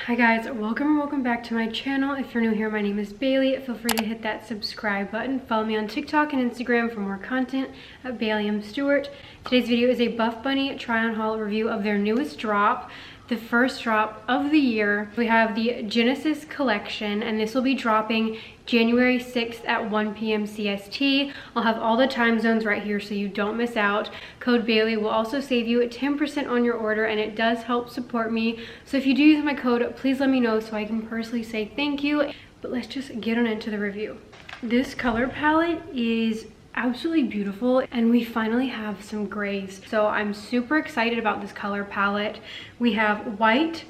Hi guys, welcome back to my channel. If you're new here, my name is Bailey. Feel free to hit that subscribe button. Follow me on TikTok and Instagram for more content at Bailey Stewart. Today's video is a Buff Bunny try on haul review of their newest drop, the first drop of the year. We have the Genesis collection, and this will be dropping January 6th at 1 p.m. CST. I'll have all the time zones right here so you don't miss out. Code Bailey will also save you 10% on your order, and it does help support me. So if you do use my code, please let me know so I can personally say thank you. But let's just get on into the review. This color palette is absolutely beautiful, and we finally have some grays, so I'm super excited about this color palette. We have white,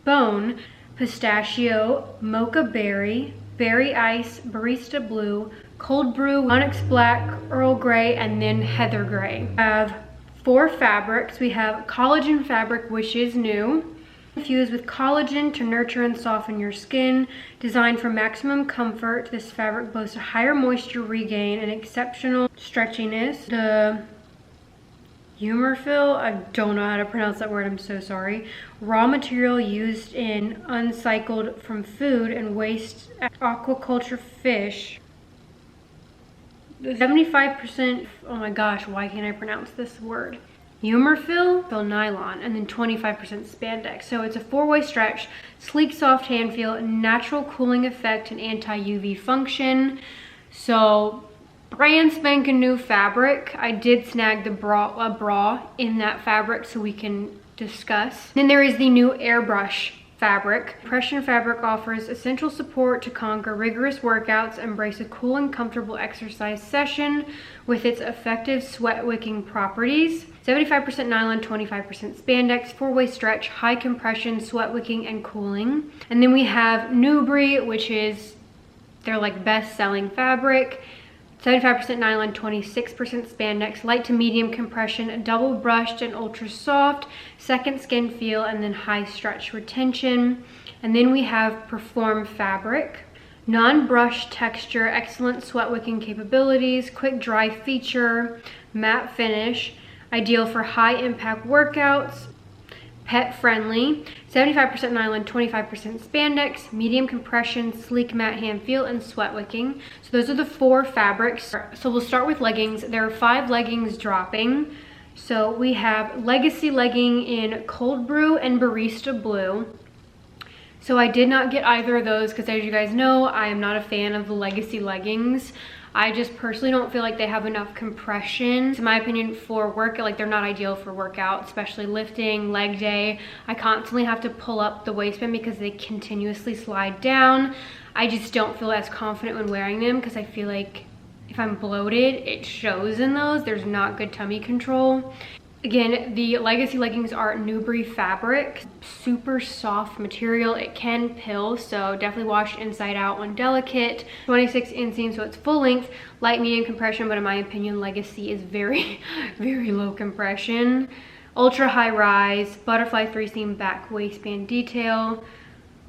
bone, pistachio, mocha berry, berry ice, barista blue, cold brew, onyx black, earl gray, and then heather gray. We have 4 fabrics. We have collagen fabric, which is new. Infused with collagen to nurture and soften your skin. Designed for maximum comfort, this fabric boasts a higher moisture regain and exceptional stretchiness. The humor fill, I don't know how to pronounce that word, I'm so sorry. Raw material used in uncycled from food and waste aquaculture fish. 75%, oh my gosh, why can't I pronounce this word? Humor fill nylon, and then 25% spandex. So it's a 4-way stretch, sleek, soft hand feel, natural cooling effect, and anti-UV function. So brand spanking new fabric. I did snag the bra in that fabric so we can discuss. Then there is the new airbrush fabric. Compression fabric offers essential support to conquer rigorous workouts, embrace a cool and comfortable exercise session with its effective sweat wicking properties. 75% nylon, 25% spandex, 4-way stretch, high compression, sweat wicking, and cooling. And then we have Nubri, which is their best-selling fabric. 75% nylon, 26% spandex, light to medium compression, double brushed and ultra soft, second skin feel, and then high stretch retention. And then we have Perform fabric, non-brush texture, excellent sweat wicking capabilities, quick dry feature, matte finish, ideal for high impact workouts, pet friendly, 75% nylon, 25% spandex, medium compression, sleek matte hand feel, and sweat wicking. So those are the 4 fabrics. So we'll start with leggings. There are 5 leggings dropping. So we have Legacy legging in cold brew and barista blue. So I did not get either of those because, as you guys know, I am not a fan of the Legacy leggings. I just personally don't feel like they have enough compression, in my opinion, for work. They're not ideal for workout, especially lifting, leg day. I constantly have to pull up the waistband because they continuously slide down. I just don't feel as confident when wearing them because I feel like if I'm bloated, it shows in those. There's not good tummy control. Again, the Legacy leggings are Nubri fabric, super soft material. It can pill, so definitely wash inside out when delicate. 26 inseam, so it's full length, light medium compression, but in my opinion, Legacy is very, very low compression. Ultra high rise, butterfly 3-seam back waistband detail,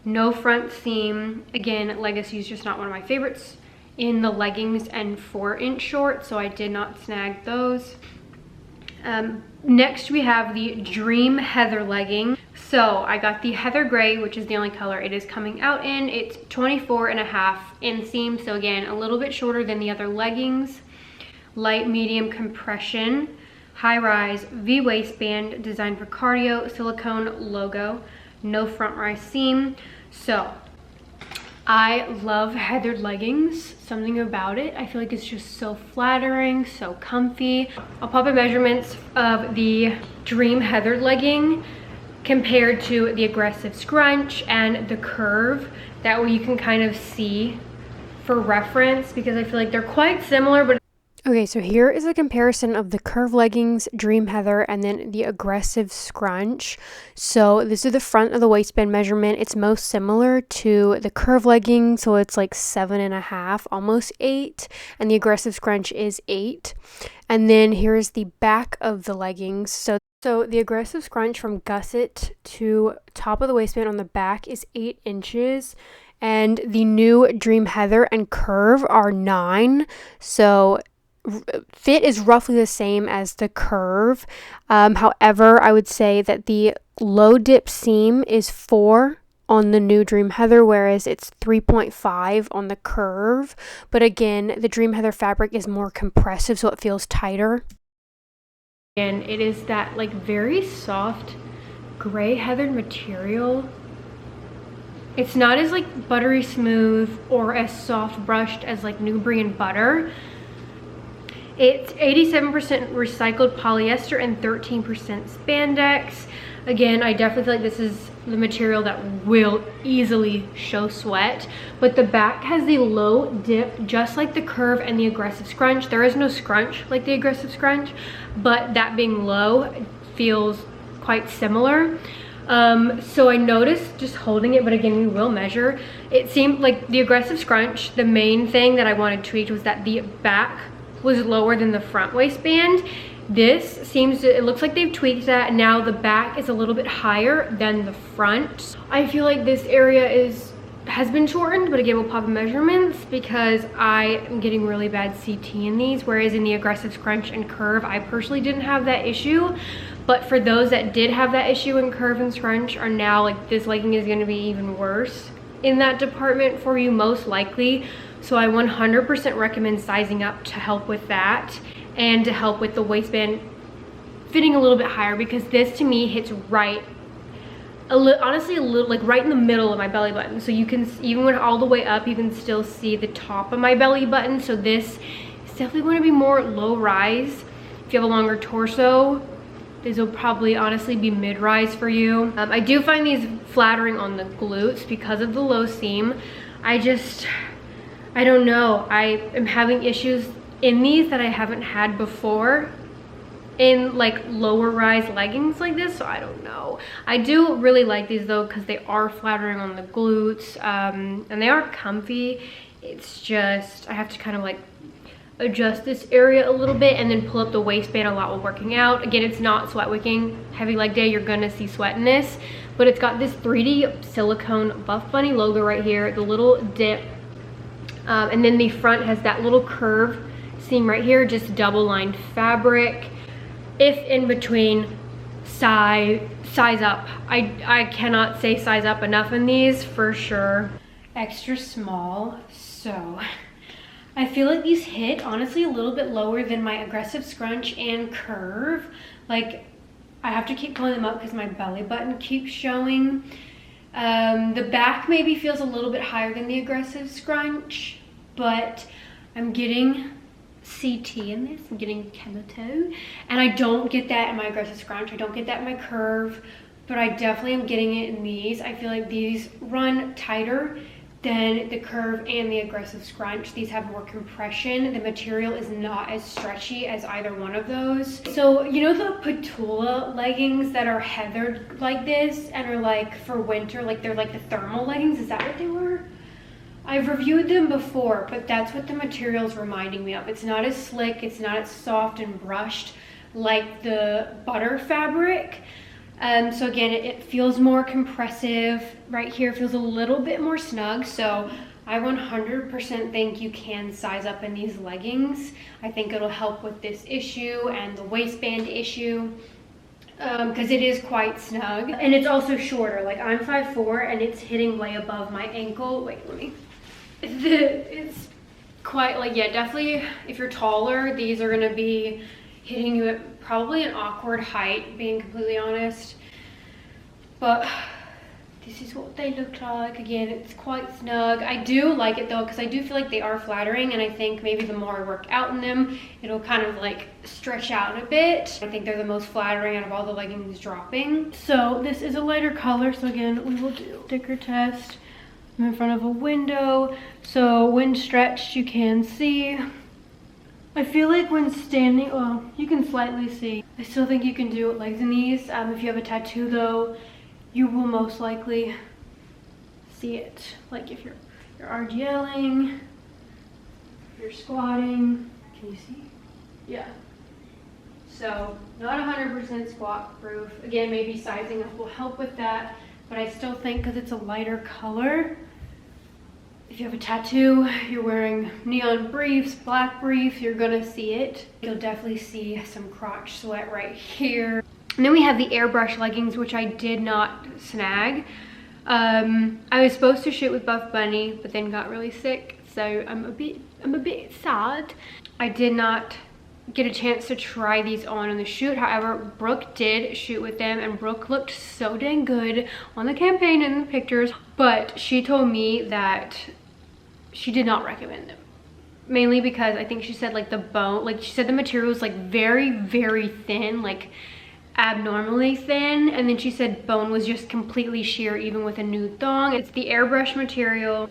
no front seam. Again, Legacy is just not one of my favorites in the leggings and 4-inch shorts, so I did not snag those. Next we have the Dream Heather legging. So I got the Heather Gray, which is the only color it is coming out in. It's 24.5 inseam, so again, a little bit shorter than the other leggings. Light medium compression, high rise, V waistband, designed for cardio, silicone logo, no front rise seam. So I love heathered leggings. Something about it, I feel like it's just so flattering, so comfy. I'll pop in measurements of the Dream Heathered legging compared to the aggressive scrunch and the curve. That way you can kind of see for reference, because I feel like they're quite similar, but okay, so here is a comparison of the curve leggings, Dream Heather, and then the aggressive scrunch. So this is the front of the waistband measurement. It's most similar to the curve legging, so it's 7.5, almost 8, and the aggressive scrunch is 8. And then here's the back of the leggings. So the aggressive scrunch from gusset to top of the waistband on the back is 8 inches. And the new Dream Heather and curve are 9. So fit is roughly the same as the curve. However, I would say that the low dip seam is 4 on the new Dream Heather, whereas it's 3.5 on the Curve. But again, the Dream Heather fabric is more compressive, so it feels tighter. And it is that like very soft gray heather material. It's not as like buttery smooth or as soft brushed as like Nubrian butter. It's 87% recycled polyester and 13% spandex. Again, I definitely feel like this is the material that will easily show sweat, but the back has the low dip just like the Curve and the Aggressive Scrunch. There is no scrunch like the Aggressive Scrunch, but that being low feels quite similar. So I noticed just holding it, but again, we will measure. It seemed like the Aggressive Scrunch, the main thing that I wanted tweaked was that the back was lower than the front waistband. This seems to, it looks like they've tweaked that. Now the back is a little bit higher than the front. I feel like this area has been shortened, but again, we'll pop measurements because I am getting really bad CT in these, whereas in the Aggressive Scrunch and Curve, I personally didn't have that issue. But for those that did have that issue in Curve and Scrunch are now like, this legging is gonna be even worse in that department for you most likely. So I 100% recommend sizing up to help with that and to help with the waistband fitting a little bit higher, because this to me hits right, honestly a little like right in the middle of my belly button. So you can, even when all the way up, you can still see the top of my belly button. So this is definitely going to be more low rise. If you have a longer torso, these will probably honestly be mid-rise for you. I do find these flattering on the glutes because of the low seam. I don't know. I am having issues in these that I haven't had before in like lower rise leggings like this, so I don't know. I do really like these though because they are flattering on the glutes, and they are comfy. It's just, I have to kind of like adjust this area a little bit and then pull up the waistband a lot while working out. Again, it's not sweat wicking. Heavy leg day, you're gonna see sweat in this, but it's got this 3D silicone Buff Bunny logo right here, the little dip, and then the front has that little curve seam right here, just double lined fabric. If in between, size up. I cannot say size up enough in these for sure. Extra small, so I feel like these hit honestly a little bit lower than my Aggressive Scrunch and Curve. Like, I have to keep pulling them up because my belly button keeps showing. The back maybe feels a little bit higher than the Aggressive Scrunch, but I'm getting CT in this, I'm getting Kemoto, and I don't get that in my Aggressive Scrunch, I don't get that in my Curve, but I definitely am getting it in these. I feel like these run tighter than the Curve and the Aggressive Scrunch. These have more compression. The material is not as stretchy as either one of those. So, you know the Petula leggings that are heathered like this and are like for winter, like they're like the thermal leggings? Is that what they were? I've reviewed them before, but that's what the material's reminding me of. It's not as slick, it's not as soft and brushed like the butter fabric. So again, it feels more compressive. Right here feels a little bit more snug. So I 100% think you can size up in these leggings. I think it'll help with this issue and the waistband issue, because it is quite snug. And it's also shorter. Like, I'm 5'4" and it's hitting way above my ankle. Wait, let me. It's quite like, yeah, definitely if you're taller, these are gonna be hitting you at probably an awkward height, being completely honest. But this is what they look like. Again, it's quite snug. I do like it though, because I do feel like they are flattering, and I think maybe the more I work out in them, it'll kind of like stretch out a bit. I think they're the most flattering out of all the leggings dropping. So this is a lighter color, so again, we will do sticker test. I'm in front of a window, so when stretched you can see. I feel like when standing, well, you can slightly see. I still think you can do legs in these. If you have a tattoo though, you will most likely see it. Like if you're RGLing, if you're squatting, can you see? Yeah. So not 100% squat proof. Again, maybe sizing up will help with that, but I still think because it's a lighter color, if you have a tattoo, you're wearing neon briefs, black brief, you're gonna see it. You'll definitely see some crotch sweat right here. And then we have the airbrush leggings, which I did not snag. I was supposed to shoot with Buff Bunny, but then got really sick, so I'm a bit sad. I did not get a chance to try these on in the shoot. However, Brooke did shoot with them, and Brooke looked so dang good on the campaign and the pictures, but she told me that she did not recommend them. Mainly because I think she said like the bone, like she said the material was like very, very thin, like abnormally thin, and then she said bone was just completely sheer even with a nude thong. It's the airbrush material,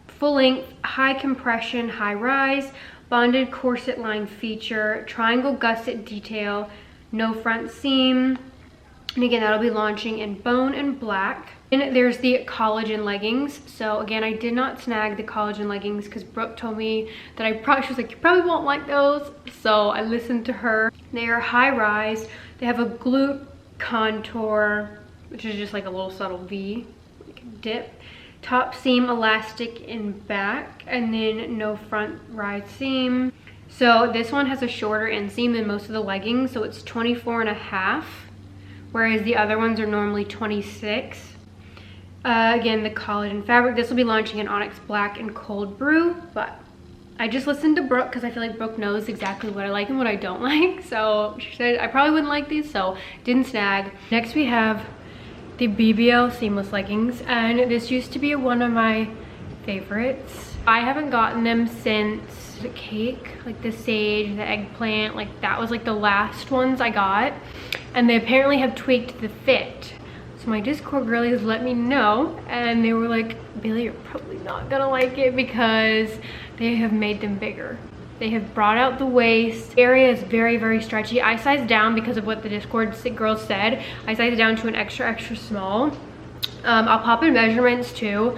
full length, high compression, high rise, bonded corset line feature, triangle gusset detail, no front seam, and again that'll be launching in bone and black. And there's the collagen leggings. So again, I did not snag the collagen leggings because Brooke told me that she was like, you probably won't like those. So I listened to her. They are high rise. They have a glute contour, which is just like a little subtle V, like a dip. Top seam elastic in back, and then no front rise seam. So this one has a shorter inseam than most of the leggings. So it's 24.5, whereas the other ones are normally 26. Again, the collagen fabric. This will be launching in Onyx Black and Cold Brew, but I just listened to Brooke because I feel like Brooke knows exactly what I like and what I don't like. So she said I probably wouldn't like these, so didn't snag. Next we have the BBL seamless leggings, and this used to be one of my favorites. I haven't gotten them since the cake, like the sage, the eggplant, like that was like the last ones I got, and they apparently have tweaked the fit. So my Discord girlies let me know, and they were like, Bailey, you're probably not gonna like it because they have made them bigger. They have brought out the waist. The area is very, very stretchy. I sized down because of what the Discord girls said. I sized down to an extra, extra small. I'll pop in measurements too.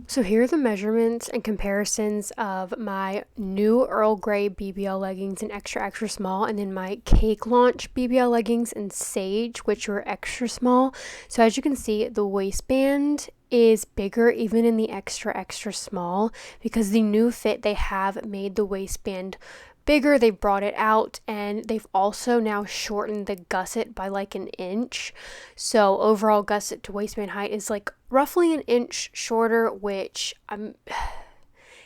So here are the measurements and comparisons of my new Earl Grey BBL leggings in extra, extra small, and then my Cake Launch BBL leggings in Sage, which were extra small. So as you can see, the waistband is bigger even in the extra, extra small, because the new fit they have made the waistband bigger. They've brought it out, and they've also now shortened the gusset by like an inch. So overall gusset to waistband height is like roughly an inch shorter, which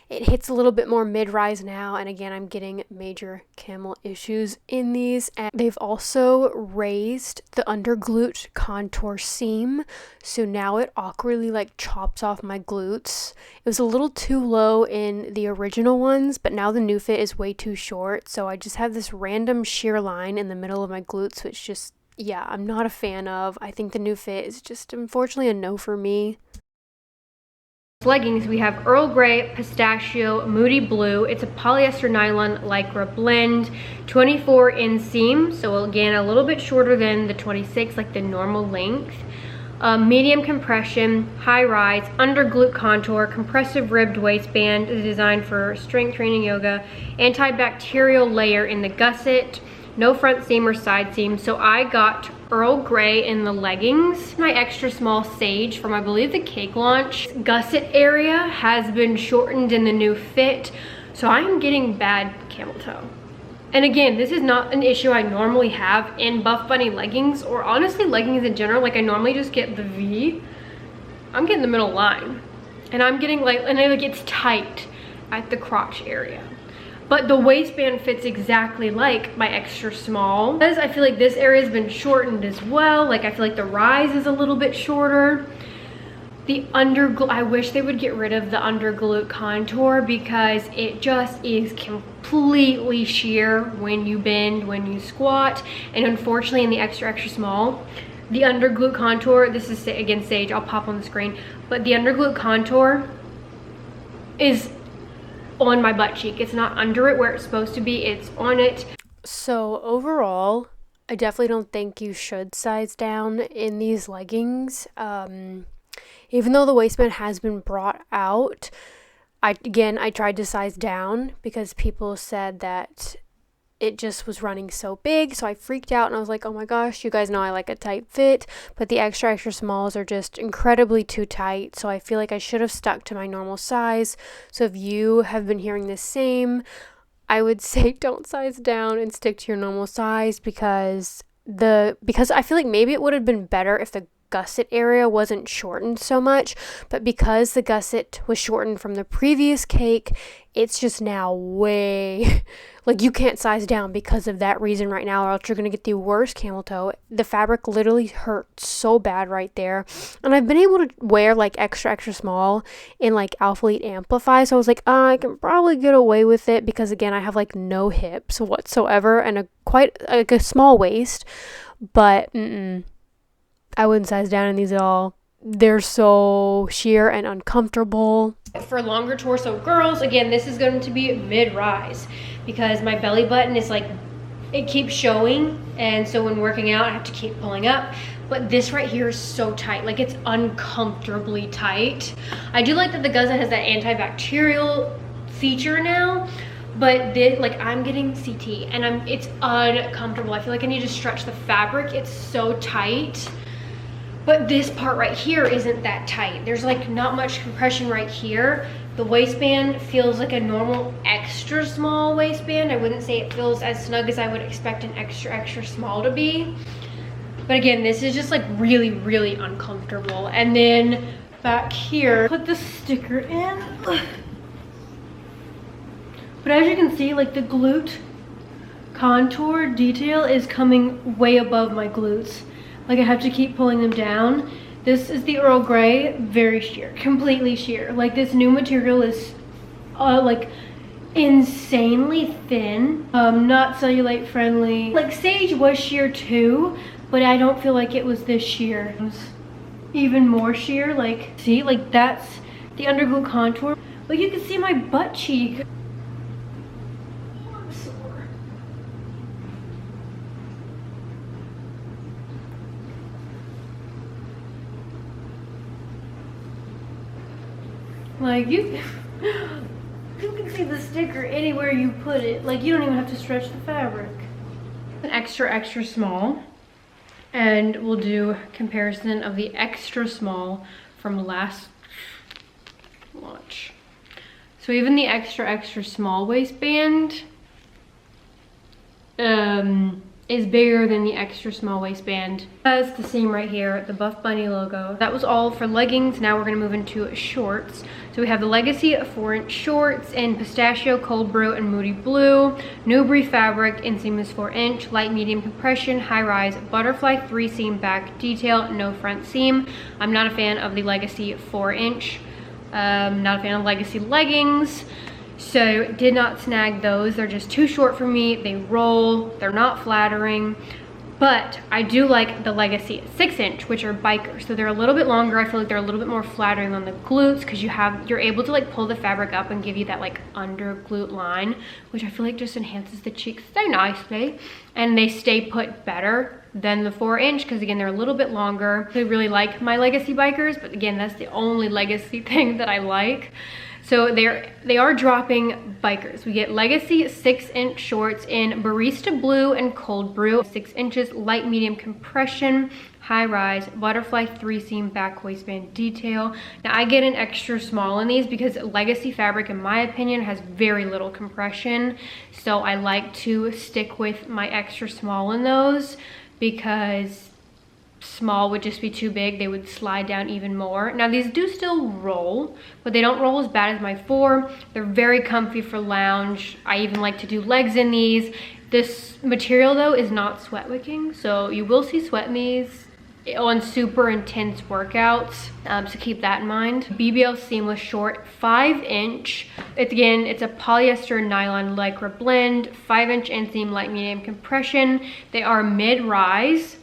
it hits a little bit more mid-rise now, and again I'm getting major camel issues in these. And they've also raised the under glute contour seam, so now it awkwardly like chops off my glutes. It was a little too low in the original ones, but now the new fit is way too short, so I just have this random sheer line in the middle of my glutes, which just, yeah, I'm not a fan of. I think the new fit is just unfortunately a no for me. Leggings, we have Earl Grey, Pistachio, Moody Blue. It's a polyester nylon lycra blend, 24 inseam, so again a little bit shorter than the 26, like the normal length. Medium compression, high rise, under glute contour, compressive ribbed waistband, is designed for strength training, yoga, antibacterial layer in the gusset, no front seam or side seam. So I got Earl Grey in the leggings. My extra small Sage from, I believe, the Cake Launch. Gusset area has been shortened in the new fit, so I'm getting bad camel toe. And again, this is not an issue I normally have in Buff Bunny leggings, or honestly leggings in general. Like I normally just get the V. I'm getting the middle line, and I'm getting like, and it gets tight at the crotch area. But the waistband fits exactly like my extra small. Because I feel like this area has been shortened as well. Like I feel like the rise is a little bit shorter. The under glute, I wish they would get rid of the under glute contour, because it just is completely sheer when you bend, when you squat. And unfortunately in the extra, extra small, the under glute contour, this is again Sage, I'll pop on the screen, but the under glute contour is on my butt cheek. It's not under it where it's supposed to be, it's on it. So overall, I definitely don't think you should size down in these leggings. Even though the waistband has been brought out, I tried to size down because people said that it just was running so big, so I freaked out and I was like, oh my gosh, you guys know I like a tight fit, but the extra, extra smalls are just incredibly too tight, so I feel like I should have stuck to my normal size. So if you have been hearing the same, I would say don't size down and stick to your normal size, because I feel like maybe it would have been better if the gusset area wasn't shortened so much, but because the gusset was shortened from the previous cake, it's just now way, like, you can't size down because of that reason right now, or else you're gonna get the worst camel toe. The fabric literally hurts so bad right there, and I've been able to wear like extra small in like Alphalete Amplify, so I was like, I can probably get away with it because again, I have like no hips whatsoever and a quite like a small waist, but I wouldn't size down in these at all. They're so sheer and uncomfortable. For longer torso girls, again, this is going to be mid-rise because my belly button is like, it keeps showing, and so when working out I have to keep pulling up. But this right here is so tight, like it's uncomfortably tight. I do like that the gusset has that antibacterial feature now, but this, like, I'm getting CT and it's uncomfortable. I feel like I need to stretch the fabric. It's so tight. But this part right here isn't that tight. There's like not much compression right here. The waistband feels like a normal extra small waistband. I wouldn't say it feels as snug as I would expect an extra small to be. But again, this is just like really uncomfortable. And then back here, put the sticker in. But as you can see, like the glute contour detail is coming way above my glutes. Like I have to keep pulling them down. This is the Earl Grey, very sheer, completely sheer. Like this new material is like insanely thin, not cellulite friendly. Like Sage was sheer too, but I don't feel like it was this sheer. It was even more sheer. Like, see, like that's the underglute contour. Like you can see my butt cheek. Like you can see the sticker anywhere you put it. Like you don't even have to stretch the fabric. An extra small, and we'll do comparison of the extra small from last launch. So even the extra small waistband is bigger than the extra small waistband. As the seam right here, the Buff Bunny logo. That was all for leggings. Now we're gonna move into shorts. So we have the Legacy 4-inch shorts in pistachio, cold brew, and moody blue. Newbury fabric, inseam is 4-inch, light medium compression, high rise, butterfly 3-seam back detail, no front seam. I'm not a fan of the Legacy 4-inch. Not a fan of Legacy leggings. So did not snag those. They're just too short for me. They roll, they're not flattering. But I do like the Legacy 6-inch, which are bikers. So they're a little bit longer. I feel like they're a little bit more flattering on the glutes because you're able to like pull the fabric up and give you that like under glute line, which I feel like just enhances the cheeks so nicely. And they stay put better than the 4-inch because again, they're a little bit longer. I really like my Legacy bikers, but again, that's the only Legacy thing that I like. So they are dropping bikers. We get Legacy 6-inch shorts in barista blue and cold brew, 6 inches, light medium compression, high rise, butterfly 3-seam back waistband detail. Now I get an extra small in these because Legacy fabric, in my opinion, has very little compression. So I like to stick with my extra small in those because small would just be too big. They would slide down even more. Now these do still roll, but they don't roll as bad as my 4. They're very comfy for lounge. I even like to do legs in these. This material though is not sweat wicking, so you will see sweat in these on super intense workouts, so keep that in mind. BBL seamless short, 5-inch. It's a polyester nylon lycra blend, 5-inch inseam, light medium compression. They are mid-rise.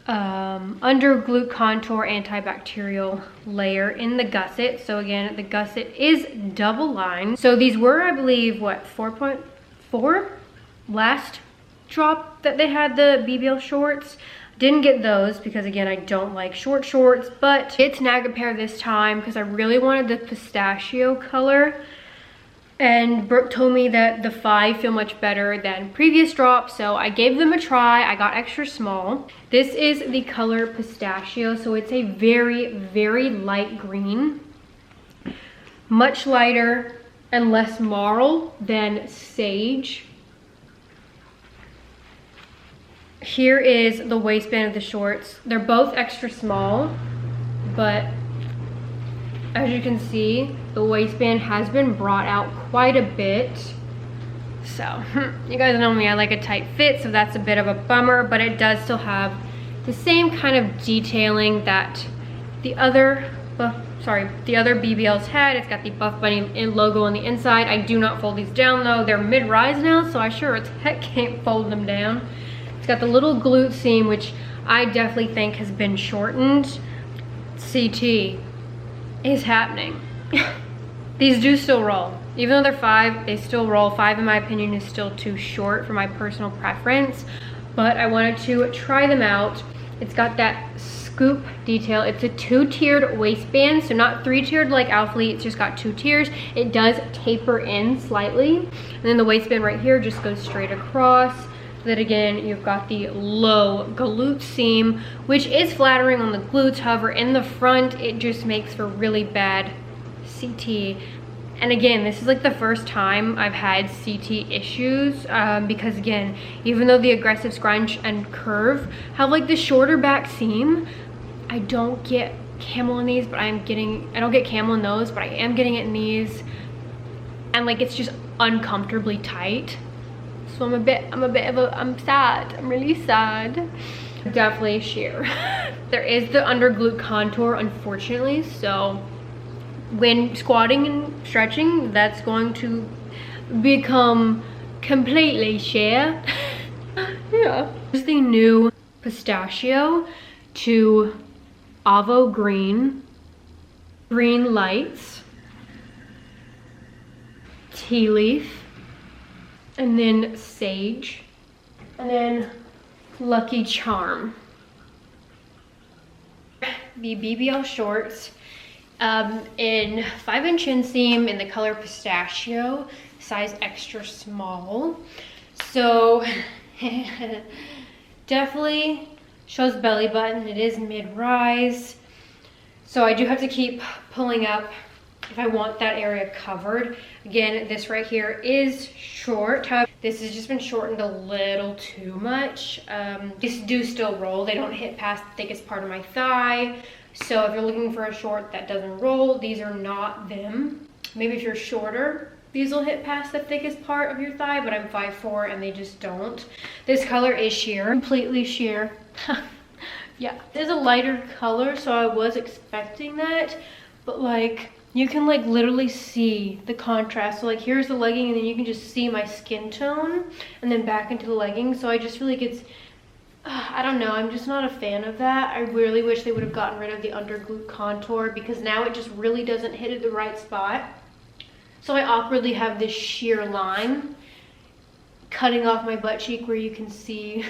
Under glute contour antibacterial layer in the gusset. So again, the gusset is double lined. So these were, I believe, what, 4.4 last drop that they had, the BBL shorts. Didn't get those because again, I don't like short shorts, but did snag a pair this time because I really wanted the pistachio color. And Brooke told me that the 5 feel much better than previous drops, so I gave them a try. I got extra small. This is the color pistachio, so it's a very light green. Much lighter and less marl than sage. Here is the waistband of the shorts. They're both extra small, but as you can see, the waistband has been brought out quite a bit. So, you guys know me, I like a tight fit, so that's a bit of a bummer, but it does still have the same kind of detailing that the other BBLs had. It's got the Buff Bunny logo on the inside. I do not fold these down though. They're mid-rise now, so I sure as heck can't fold them down. It's got the little glute seam, which I definitely think has been shortened. CT is happening. These do still roll. Even though they're 5, they still roll. 5 in my opinion is still too short for my personal preference, but I wanted to try them out. It's got that scoop detail. It's a 2-tiered waistband, so not 3-tiered like Alphalete. It's just got 2 tiers. It does taper in slightly, and then the waistband right here just goes straight across. Then again, you've got the low glute seam, which is flattering on the glutes. However, in the front, it just makes for really bad CT. And again, this is like the first time I've had CT issues because again, even though the aggressive scrunch and curve have like the shorter back seam, I don't get camel in these, but I don't get camel in those, but I am getting it in these. And like, it's just uncomfortably tight. So I'm sad. I'm really sad. Definitely sheer. There is the under glute contour, unfortunately, so when squatting and stretching, that's going to become completely sheer. Yeah. Here's the new pistachio to avo green, green lights, tea leaf, and then sage, and then lucky charm. The BBL shorts in 5-inch inseam in the color pistachio, size extra small. So definitely shows belly button. It is mid-rise, so I do have to keep pulling up if I want that area covered. Again, this right here is short. However, this has just been shortened a little too much. These do still roll. They don't hit past the thickest part of my thigh. So if you're looking for a short that doesn't roll, these are not them. Maybe if you're shorter, these will hit past the thickest part of your thigh, but I'm 5'4" and they just don't. This color is sheer, completely sheer. Yeah, it's a lighter color, so I was expecting that, but like, you can like literally see the contrast. So like, here's the legging, and then you can just see my skin tone, and then back into the legging. So I just feel like it's, I don't know, I'm just not a fan of that. I really wish they would have gotten rid of the under glute contour, because now it just really doesn't hit at the right spot. So I awkwardly have this sheer line cutting off my butt cheek where you can see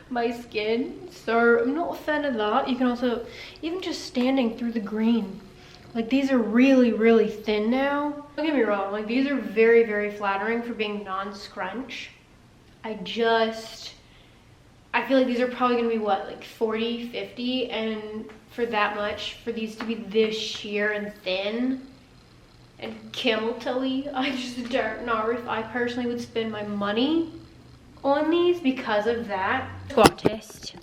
my skin. So I'm not a fan of that. You can also, even just standing through the green, like these are really, really thin now. Don't get me wrong, like these are very, very flattering for being non-scrunch. I feel like these are probably gonna be what, like 40, 50, and for that much, for these to be this sheer and thin and camel toe-y, I just don't know if I personally would spend my money on these because of that. Squat test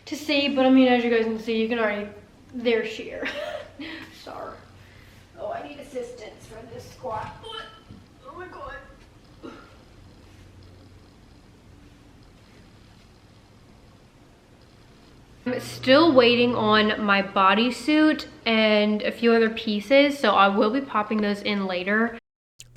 to see, but I mean, as you guys can see, you can already, they're sheer. Sorry. Oh, I need assistance for this squat. Oh my god. I'm still waiting on my bodysuit and a few other pieces, so I will be popping those in later.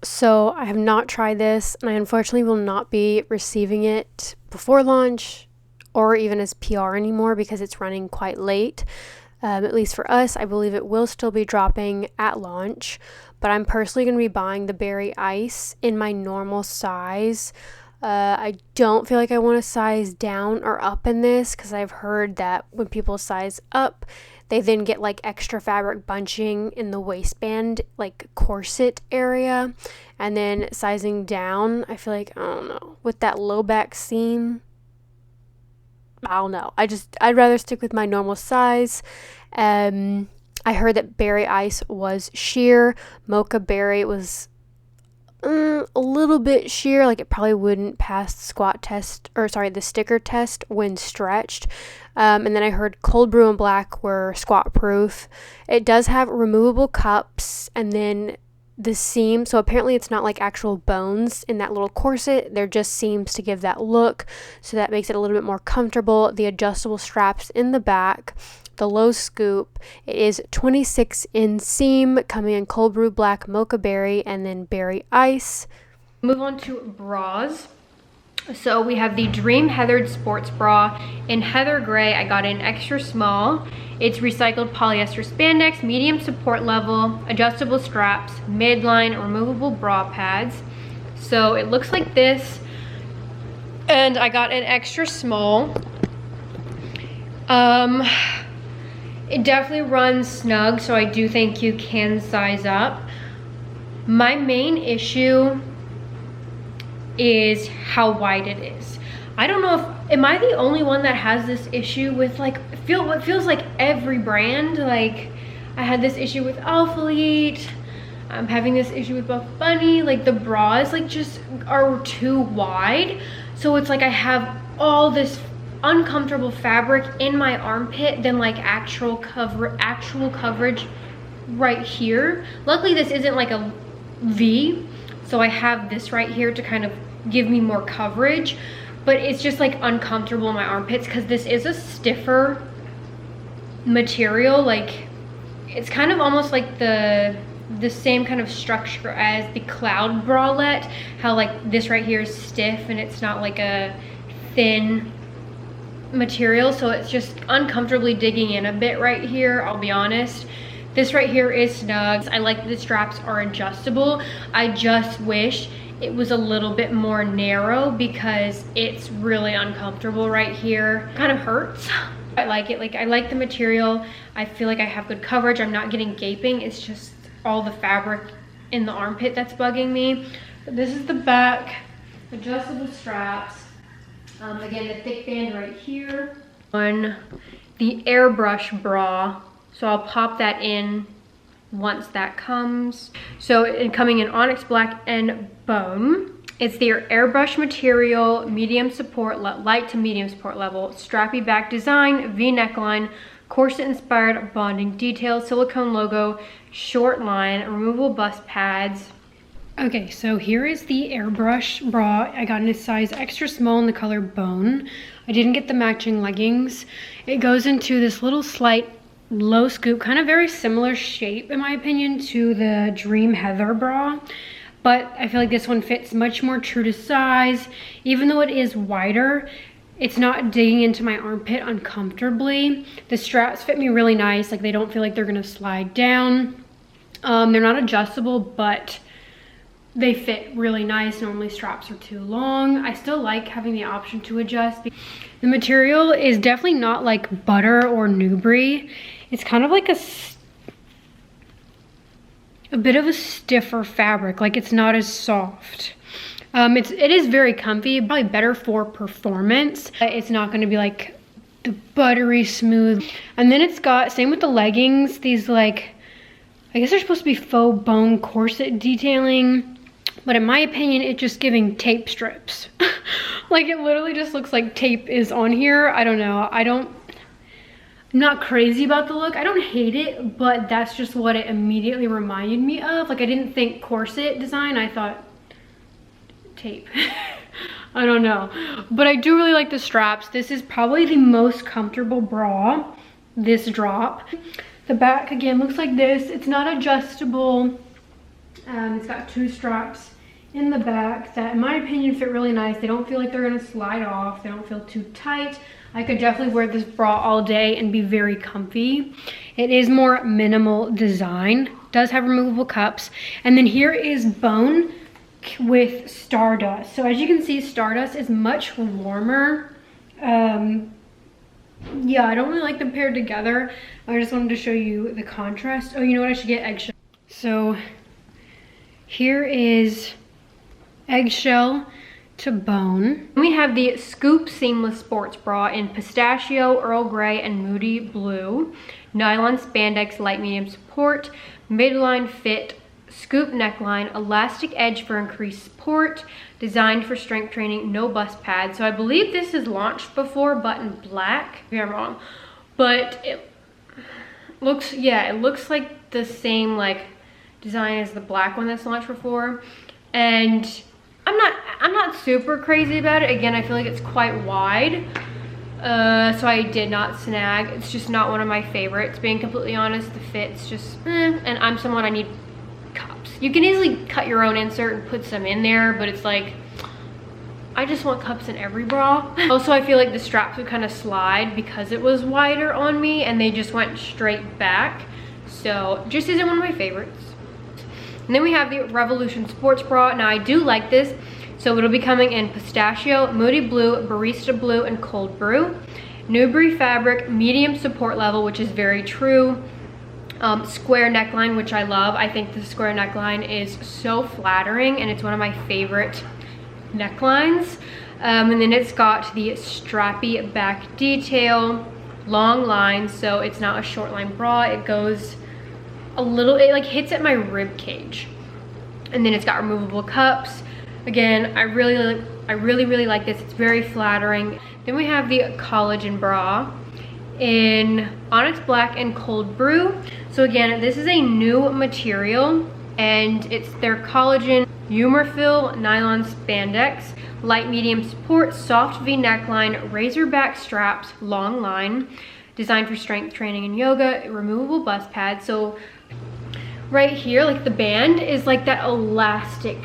So I have not tried this, and I unfortunately will not be receiving it before launch or even as PR anymore because it's running quite late. At least for us, I believe it will still be dropping at launch, but I'm personally going to be buying the Bailey.s in my normal size. I don't feel like I want to size down or up in this because I've heard that when people size up, they then get like extra fabric bunching in the waistband, like corset area. And then sizing down, I feel like, I don't know, with that low back seam, I don't know. I'd rather stick with my normal size. I heard that Bailey.s was sheer. Mocha Berry was a little bit sheer, like it probably wouldn't pass the squat test, or sorry, the sticker test when stretched. And then I heard cold brew and black were squat proof. It does have removable cups, and then the seam, so apparently it's not like actual bones in that little corset, they're just seams to give that look, so that makes it a little bit more comfortable. The adjustable straps in the back, the low scoop, it is 26 inseam, coming in cold brew black, mocha berry, and then berry ice. Move on to bras. So we have the Dream Heathered Sports Bra in Heather Gray. I got it in extra small. It's recycled polyester spandex, medium support level, adjustable straps, midline, removable bra pads. So it looks like this. And I got an extra small. It definitely runs snug, so I do think you can size up. My main issue is how wide it is. I don't know if, am I the only one that has this issue with like, what feels like every brand? Like I had this issue with Alphalete, I'm having this issue with Buff Bunny, like the bras like just are too wide. So it's like I have all this uncomfortable fabric in my armpit than like actual coverage right here. Luckily this isn't like a V, so I have this right here to kind of give me more coverage, but it's just like uncomfortable in my armpits because this is a stiffer material. Like it's kind of almost like the same kind of structure as the cloud bralette, how like this right here is stiff and it's not like a thin material, so it's just uncomfortably digging in a bit right here, I'll be honest. This right here is snug. I like the straps are adjustable. I just wish it was a little bit more narrow because it's really uncomfortable right here. Kind of hurts. I like it. Like I like the material. I feel like I have good coverage. I'm not getting gaping. It's just all the fabric in the armpit that's bugging me. But this is the back, adjustable straps. Again, the thick band right here. On the airbrush bra. So I'll pop that in once that comes. So coming in onyx black and bone. It's their airbrush material, medium support, light to medium support level, strappy back design, V neckline, corset inspired bonding details, silicone logo, short line, removable bust pads. Okay, so here is the airbrush bra. I got in a size extra small in the color bone. I didn't get the matching leggings. It goes into this little slight low scoop, kind of very similar shape in my opinion to the Dream Heather bra, but I feel like this one fits much more true to size. Even though it is wider, it's not digging into my armpit uncomfortably. The straps fit me really nice, like they don't feel like they're gonna slide down. They're not adjustable, but they fit really nice. Normally straps are too long. I still like having the option to adjust. The material is definitely not like butter or Nubri. It's kind of like a bit of a stiffer fabric, like it's not as soft. It is very comfy, probably better for performance. It's not going to be like the buttery smooth. And then it's got, same with the leggings, these like, I guess they're supposed to be faux bone corset detailing, but in my opinion, it's just giving tape strips. Like it literally just looks like tape is on here. I don't know. I'm not crazy about the look. I don't hate it, but that's just what it immediately reminded me of. Like I didn't think corset design, I thought tape. I don't know, but I do really like the straps. This is probably the most comfortable bra, this drop. The back again looks like this. It's not adjustable. It's got two straps in the back that in my opinion fit really nice. They don't feel like they're gonna slide off. They don't feel too tight. I could definitely wear this bra all day and be very comfy. It is more minimal design. Does have removable cups. And then here is bone with Stardust. So as you can see, Stardust is much warmer. Yeah, I don't really like them paired together. I just wanted to show you the contrast. Oh, you know what? I should get eggshell. So here is eggshell to bone. We have the Scoop Seamless Sports Bra in pistachio, Earl Grey, and Moody Blue. Nylon spandex, light medium support, midline fit, scoop neckline, elastic edge for increased support, designed for strength training, no bust pad. So I believe this is launched before, but in black. Maybe I'm wrong, but it looks, yeah, it looks like the same like design as the black one that's launched before. And I'm not super crazy about it. Again, I feel like it's quite wide. So I did not snag. It's just not one of my favorites, being completely honest. The fit's just and I'm someone, I need cups. You can easily cut your own insert and put some in there, but it's like, I just want cups in every bra. Also, I feel like the straps would kind of slide because it was wider on me and they just went straight back. So just isn't one of my favorites. And then we have the Revolution Sports Bra. Now I do like this. So it'll be coming in pistachio, moody blue, barista blue, and cold brew. Newbury fabric, medium support level, which is very true. Square neckline, which I love. I think the square neckline is so flattering and it's one of my favorite necklines. And then it's got the strappy back detail, long lines, so it's not a short line bra. It goes a little, it like hits at my rib cage. And then it's got removable cups. Again, I really like this. It's very flattering. Then we have the collagen bra in onyx black and cold brew. So again, this is a new material and it's their collagen humor fill nylon spandex, light medium support, soft V neckline, razor back straps, long line, designed for strength training and yoga, removable bust pad. So right here, like the band is like that elastic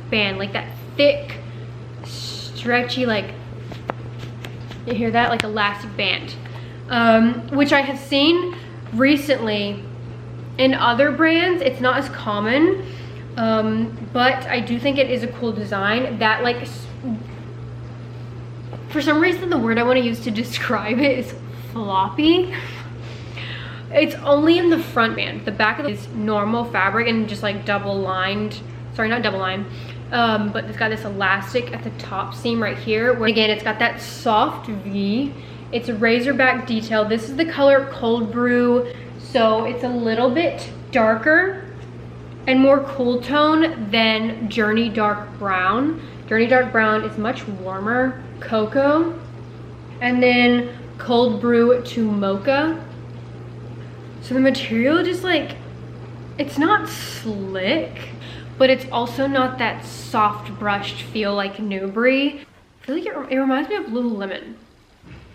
band, like that thick, stretchy, like, you hear that? Like elastic band, which I have seen recently in other brands. It's not as common, but I do think it is a cool design that, like, for some reason the word I want to use to describe it is floppy. It's only in the front band. The back of it is normal fabric and just like double lined, sorry, not double lined, but it's got this elastic at the top seam right here, where again it's got that soft V. It's a razor back detail. This is the color cold brew, so it's a little bit darker and more cool tone than Journey Dark Brown. Journey Dark Brown is much warmer cocoa, and then cold brew to mocha. So the material just like, it's not slick, but it's also not that soft brushed feel like Newbury. I feel like it reminds me of Lululemon,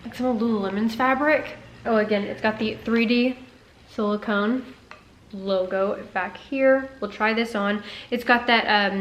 like some of Lululemon's fabric. Oh, again, it's got the 3D silicone logo back here. We'll try this on. It's got that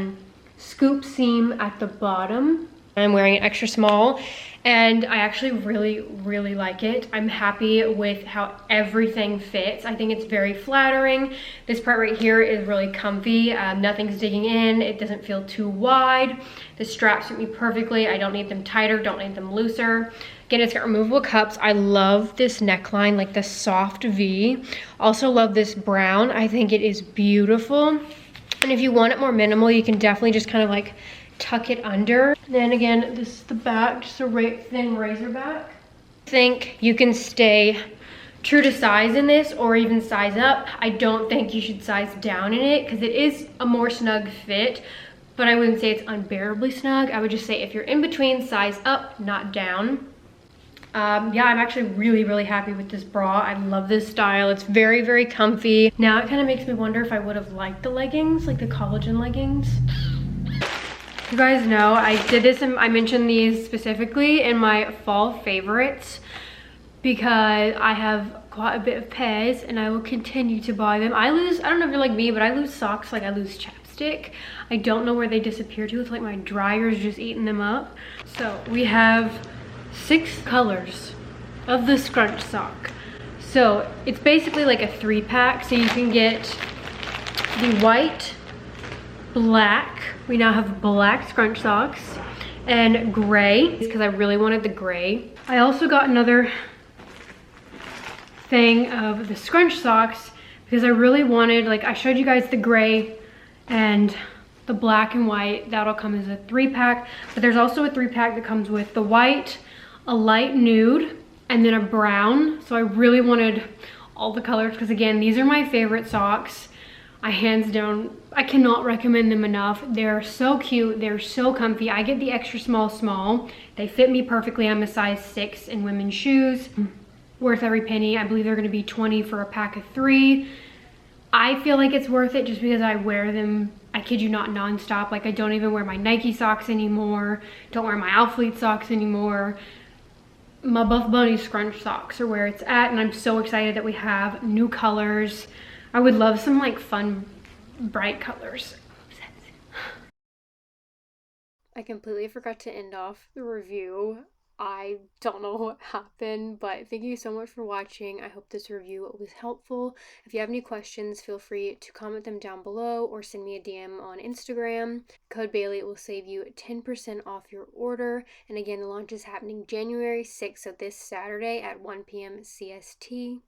scoop seam at the bottom. I'm wearing an extra small and I actually really like it. I'm happy with how everything fits. I think it's very flattering. This part right here is really comfy. Nothing's digging in. It doesn't feel too wide. The straps fit me perfectly. I don't need them tighter, don't need them looser. Again, it's got removable cups. I love this neckline, like the soft V. Also love this brown. I think it is beautiful. And if you want it more minimal, you can definitely just kind of like tuck it under. Then again, this is the back, just a thin razor back. I think you can stay true to size in this or even size up. I don't think you should size down in it because it is a more snug fit, but I wouldn't say it's unbearably snug. I would just say if you're in between, size up, not down. Yeah, I'm actually really happy with this bra. I love this style. It's very comfy. Now it kind of makes me wonder if I would have liked the leggings, like the collagen leggings. You guys know I did this and I mentioned these specifically in my fall favorites because I have quite a bit of pairs and I will continue to buy them. I don't know if you're like me, but I lose socks like I lose chapstick. I don't know where they disappear to. It's like my dryer's just eating them up. So we have 6 colors of the scrunch sock. So it's basically like a 3-pack. So you can get the white, black, we now have black scrunch socks, and gray, because I really wanted the gray. I also got another thing of the scrunch socks because I really wanted, like I showed you guys the gray and the black and white. That'll come as a 3-pack, but there's also a 3-pack that comes with the white, a light nude, and then a brown. So I really wanted all the colors because again, these are my favorite socks. hands down, I cannot recommend them enough. They're so cute. They're so comfy. I get the extra small. They fit me perfectly. I'm a size 6 in women's shoes. Worth every penny. I believe they're going to be 20 for a pack of 3. I feel like it's worth it just because I wear them, I kid you not, nonstop. Like, I don't even wear my Nike socks anymore. Don't wear my Alphalete socks anymore. My Buff Bunny scrunch socks are where it's at, and I'm so excited that we have new colors. I would love some like fun, bright colors. I completely forgot to end off the review. I don't know what happened, but thank you so much for watching. I hope this review was helpful. If you have any questions, feel free to comment them down below or send me a DM on Instagram. Code Bailey will save you 10% off your order. And again, the launch is happening January 6th, so this Saturday at 1 p.m. CST.